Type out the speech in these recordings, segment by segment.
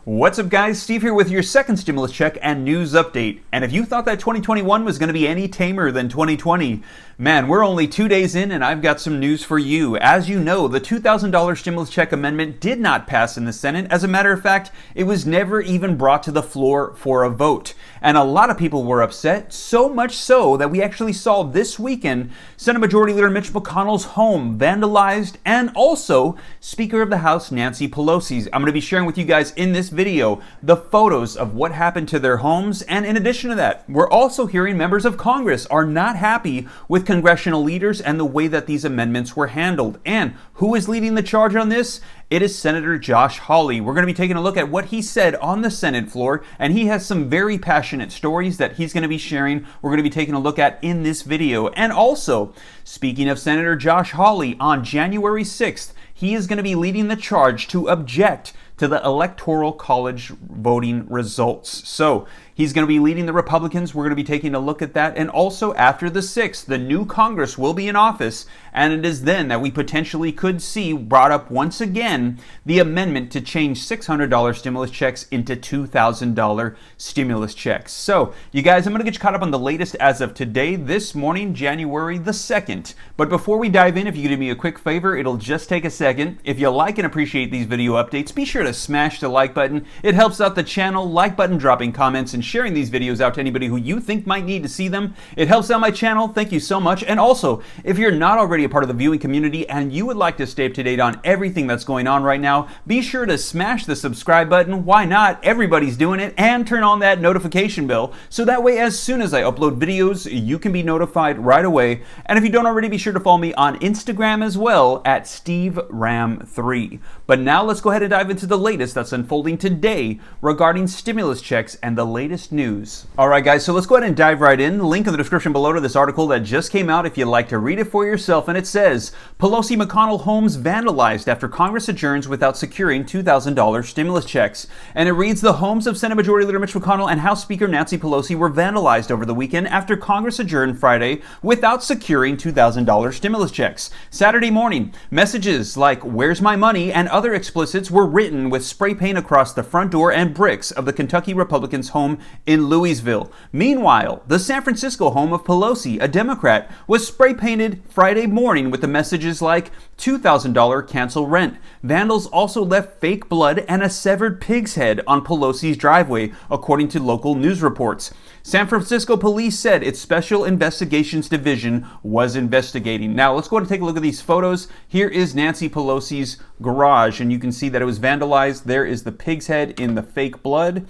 What's up, guys? Steve here with your second stimulus check and news update. And if you thought that 2021 was going to be any tamer than 2020, man, we're only 2 days in and I've got some news for you. As you know, the $2,000 stimulus check amendment did not pass in the Senate. As a matter of fact, it was never even brought to the floor for a vote. And a lot of people were upset, so much so that we actually saw this weekend Senate Majority Leader Mitch McConnell's home vandalized, and also Speaker of the House Nancy Pelosi's. I'm going to be sharing with you guys in this video the photos of what happened to their homes. And in addition to that, we're also hearing members of Congress are not happy with congressional leaders and the way that these amendments were handled. And who is leading the charge on this? It is Senator Josh Hawley. We're going to be taking a look at what he said on the Senate floor, and he has some very passionate stories that he's going to be sharing. We're going to be taking a look at in this video. And also, speaking of Senator Josh Hawley, on January 6th, he is going to be leading the charge to object to the Electoral College voting results. So he's going to be leading the Republicans. We're going to be taking a look at that. And also after the 6th, the new Congress will be in office. And it is then that we potentially could see brought up once again the amendment to change $600 stimulus checks into $2,000 stimulus checks. So you guys, I'm going to get you caught up on the latest as of today, this morning, January the 2nd. But before we dive in, if you could do me a quick favor, it'll just take a second. If you like and appreciate these video updates, be sure to smash the like button. It helps out the channel. Like button, dropping comments, and sharing these videos out to anybody who you think might need to see them. It helps out my channel. Thank you so much. And also, if you're not already a part of the viewing community and you would like to stay up to date on everything that's going on right now, be sure to smash the subscribe button. Why not? Everybody's doing it. And turn on that notification bell so that way as soon as I upload videos, you can be notified right away. And if you don't already, be sure to follow me on Instagram as well at SteveRam3. But now let's go ahead and dive into the latest that's unfolding today regarding stimulus checks and the latest news. All right, guys, so let's go ahead and dive right in. Link in the description below to this article that just came out if you'd like to read it for yourself. And it says, Pelosi McConnell homes vandalized after Congress adjourns without securing $2,000 stimulus checks. And it reads, the homes of Senate Majority Leader Mitch McConnell and House Speaker Nancy Pelosi were vandalized over the weekend after Congress adjourned Friday without securing $2,000 stimulus checks. Saturday morning, messages like, "Where's my money?" and other explicits were written with spray paint across the front door and bricks of the Kentucky Republicans' home in Louisville. Meanwhile, the San Francisco home of Pelosi, a Democrat, was spray painted Friday morning with the messages like, $2,000 cancel rent. Vandals also left fake blood and a severed pig's head on Pelosi's driveway, according to local news reports. San Francisco police said its Special Investigations Division was investigating. Now, let's go ahead and take a look at these photos. Here is Nancy Pelosi's garage, and you can see that it was vandalized. There is the pig's head in the fake blood.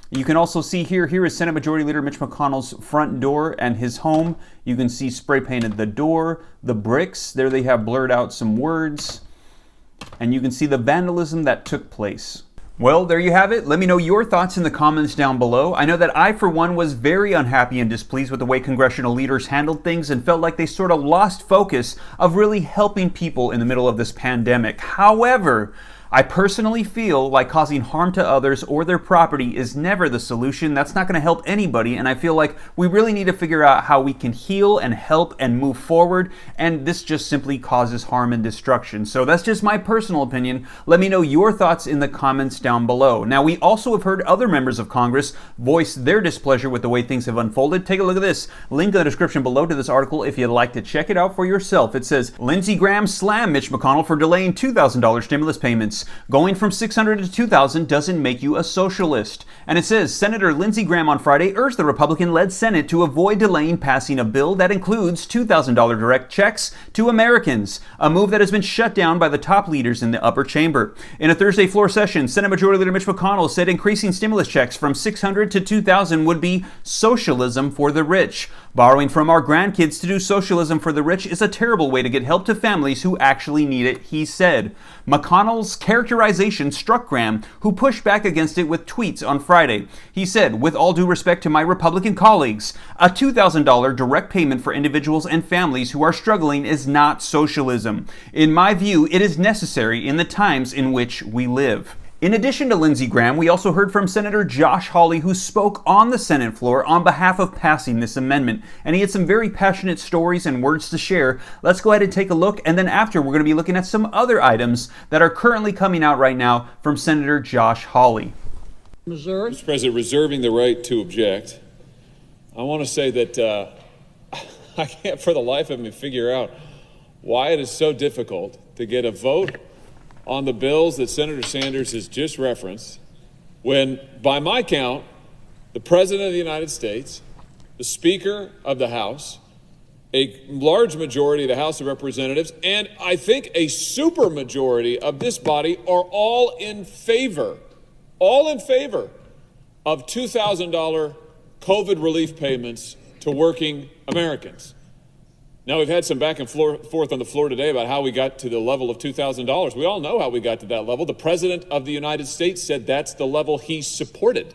You can also see here is Senate Majority Leader Mitch McConnell's front door and his home. You can see spray painted the door, the bricks. There they have blurred out some words. And you can see the vandalism that took place. Well, there you have it. Let me know your thoughts in the comments down below. I know that I, for one, was very unhappy and displeased with the way congressional leaders handled things and felt like they sort of lost focus of really helping people in the middle of this pandemic. However, I personally feel like causing harm to others or their property is never the solution. That's not going to help anybody, and I feel like we really need to figure out how we can heal and help and move forward, and this just simply causes harm and destruction. So that's just my personal opinion. Let me know your thoughts in the comments down below. Now, we also have heard other members of Congress voice their displeasure with the way things have unfolded. Take a look at this. Link in the description below to this article if you'd like to check it out for yourself. It says, Lindsey Graham slammed Mitch McConnell for delaying $2,000 stimulus payments. Going from $600 to $2,000 doesn't make you a socialist. And it says, Senator Lindsey Graham on Friday urged the Republican-led Senate to avoid delaying passing a bill that includes $2,000 direct checks to Americans, a move that has been shut down by the top leaders in the upper chamber. In a Thursday floor session, Senate Majority Leader Mitch McConnell said increasing stimulus checks from $600 to $2,000 would be socialism for the rich. Borrowing from our grandkids to do socialism for the rich is a terrible way to get help to families who actually need it, he said. McConnell's characterization struck Graham, who pushed back against it with tweets on Friday. He said, with all due respect to my Republican colleagues, a $2,000 direct payment for individuals and families who are struggling is not socialism. In my view, it is necessary in the times in which we live. In addition to Lindsey Graham, we also heard from Senator Josh Hawley, who spoke on the Senate floor on behalf of passing this amendment. And he had some very passionate stories and words to share. Let's go ahead and take a look. And then after, we're going to be looking at some other items that are currently coming out right now from Senator Josh Hawley. Missouri. Mr. President, reserving the right to object, I want to say that I can't for the life of me figure out why it is so difficult to get a vote on the bills that Senator Sanders has just referenced when, by my count, the President of the United States, the Speaker of the House, a large majority of the House of Representatives, and I think a supermajority of this body are all in favor of $2,000 COVID relief payments to working Americans. Now, we've had some back and forth on the floor today about how we got to the level of $2,000. We all know how we got to that level. The President of the United States said that's the level he supported.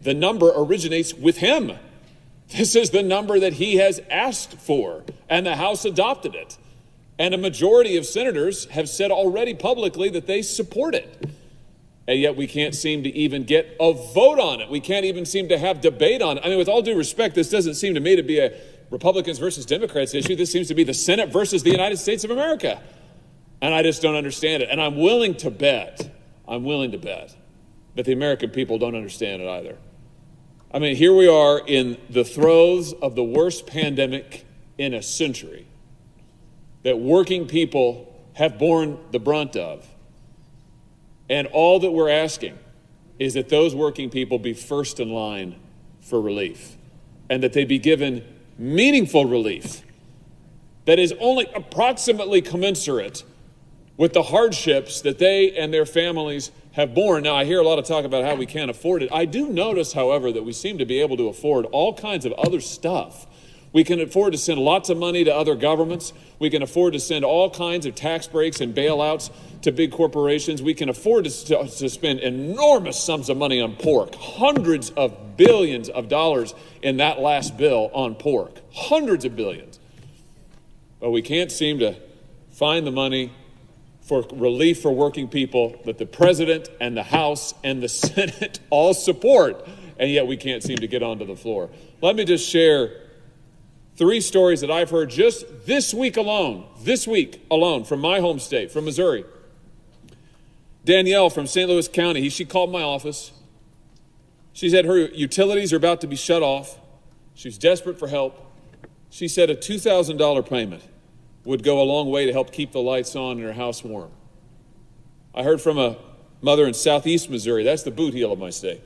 The number originates with him. This is the number that he has asked for, and the House adopted it. And a majority of senators have said already publicly that they support it. And yet we can't seem to even get a vote on it. We can't even seem to have debate on it. I mean, with all due respect, this doesn't seem to me to be a Republicans versus Democrats issue. This seems to be the Senate versus the United States of America. And I just don't understand it. And I'm willing to bet that the American people don't understand it either. I mean, here we are in the throes of the worst pandemic in a century that working people have borne the brunt of. And all that we're asking is that those working people be first in line for relief and that they be given meaningful relief that is only approximately commensurate with the hardships that they and their families have borne. Now, I hear a lot of talk about how we can't afford it. I do notice, however, that we seem to be able to afford all kinds of other stuff. We can afford to send lots of money to other governments. We can afford to send all kinds of tax breaks and bailouts to big corporations. We can afford to spend enormous sums of money on pork, hundreds of billions of dollars in that last bill on pork, hundreds of billions. But we can't seem to find the money for relief for working people that the President and the House and the Senate all support, and yet we can't seem to get onto the floor. Let me just share 3 stories that I've heard just this week alone, from my home state, from Missouri. Danielle from St. Louis County, she called my office. She said her utilities are about to be shut off. She's desperate for help. She said a $2,000 payment would go a long way to help keep the lights on and her house warm. I heard from a mother in southeast Missouri, that's the boot heel of my state.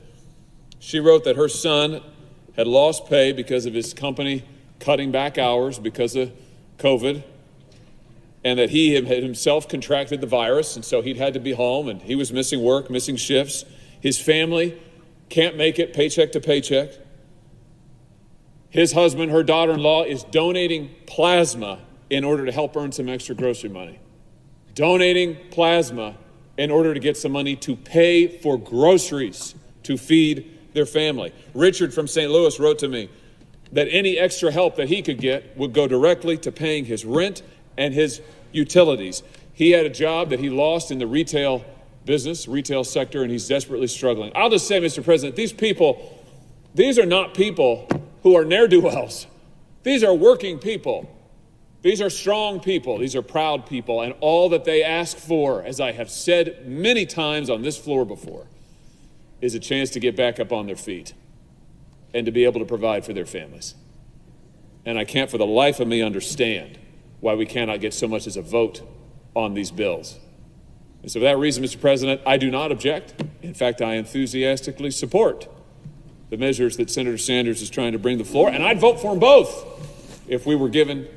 She wrote that her son had lost pay because of his company cutting back hours because of COVID, and that he had himself contracted the virus, and so he'd had to be home, and he was missing work, missing shifts. His family can't make it paycheck to paycheck. His husband, her daughter-in-law, is donating plasma in order to help earn some extra grocery money. Donating plasma in order to get some money to pay for groceries to feed their family. Richard from St. Louis wrote to me that any extra help that he could get would go directly to paying his rent and his utilities. He had a job that he lost in the retail sector, and he's desperately struggling. I'll just say, Mr. President, these are not people who are ne'er-do-wells. These are working people. These are strong people. These are proud people. And all that they ask for, as I have said many times on this floor before, is a chance to get back up on their feet and to be able to provide for their families. And I can't for the life of me understand why we cannot get so much as a vote on these bills. And so for that reason, Mr. President, I do not object. In fact, I enthusiastically support the measures that Senator Sanders is trying to bring to the floor, and I'd vote for them both if we were given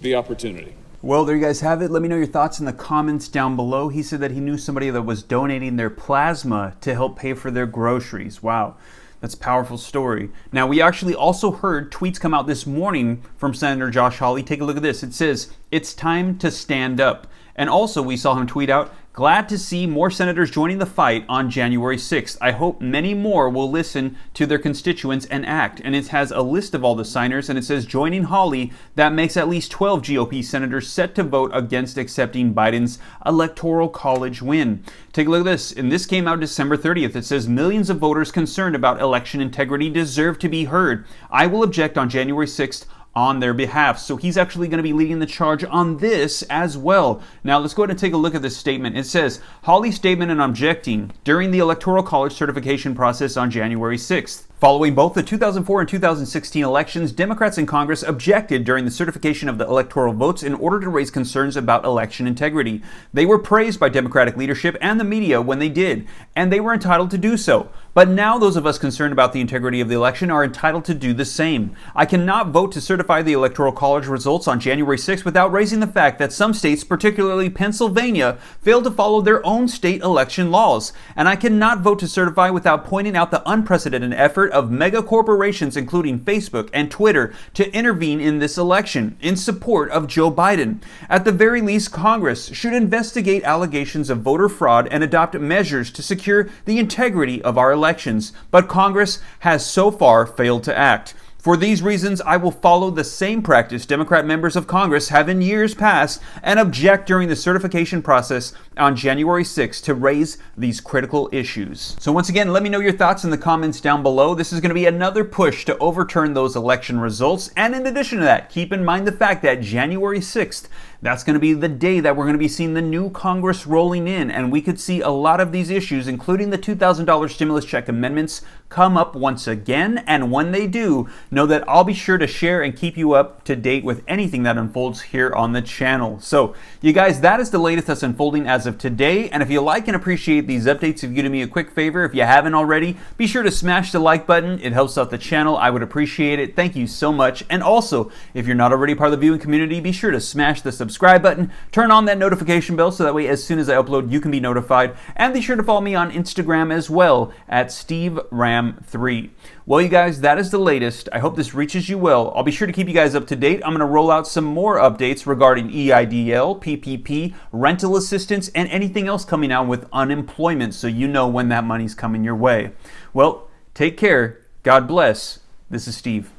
the opportunity. Well, there you guys have it. Let me know your thoughts in the comments down below. He said that he knew somebody that was donating their plasma to help pay for their groceries. Wow. That's a powerful story. Now, we actually also heard tweets come out this morning from Senator Josh Hawley. Take a look at this. It says, "It's time to stand up." And also, we saw him tweet out, "Glad to see more senators joining the fight on January 6th. I hope many more will listen to their constituents and act." And it has a list of all the signers, and it says, joining Hawley, that makes at least 12 GOP senators set to vote against accepting Biden's electoral college win. Take a look at this. And this came out December 30th. It says, "Millions of voters concerned about election integrity deserve to be heard. I will object on January 6th on their behalf. So he's actually going to be leading the charge on this as well. Now let's go ahead and take a look at this statement. It says, Hawley's statement and objecting during the Electoral College certification process on January 6th. Following both the 2004 and 2016 elections, Democrats in Congress objected during the certification of the electoral votes in order to raise concerns about election integrity. They were praised by Democratic leadership and the media when they did, and they were entitled to do so. But now those of us concerned about the integrity of the election are entitled to do the same. I cannot vote to certify the Electoral College results on January 6th without raising the fact that some states, particularly Pennsylvania, failed to follow their own state election laws. And I cannot vote to certify without pointing out the unprecedented effort of mega corporations, including Facebook and Twitter, to intervene in this election in support of Joe Biden. At the very least, Congress should investigate allegations of voter fraud and adopt measures to secure the integrity of our elections. But Congress has so far failed to act. For these reasons, I will follow the same practice Democrat members of Congress have in years past and object during the certification process on January 6th to raise these critical issues. So once again, let me know your thoughts in the comments down below. This is going to be another push to overturn those election results. And in addition to that, keep in mind the fact that January 6th, that's going to be the day that we're going to be seeing the new Congress rolling in, and we could see a lot of these issues, including the $2,000 stimulus check amendments, come up once again. And when they do, know that I'll be sure to share and keep you up to date with anything that unfolds here on the channel. So, you guys, that is the latest that's unfolding as of today. And if you like and appreciate these updates, if you do me a quick favor, if you haven't already, be sure to smash the like button. It helps out the channel. I would appreciate it. Thank you so much. And also, if you're not already part of the viewing community, be sure to smash the subscribe button, turn on that notification bell so that way as soon as I upload, you can be notified. And be sure to follow me on Instagram as well at SteveRam3. Well, you guys, that is the latest. I hope this reaches you well. I'll be sure to keep you guys up to date. I'm going to roll out some more updates regarding EIDL, PPP, rental assistance, and anything else coming out with unemployment so you know when that money's coming your way. Well, take care. God bless. This is Steve.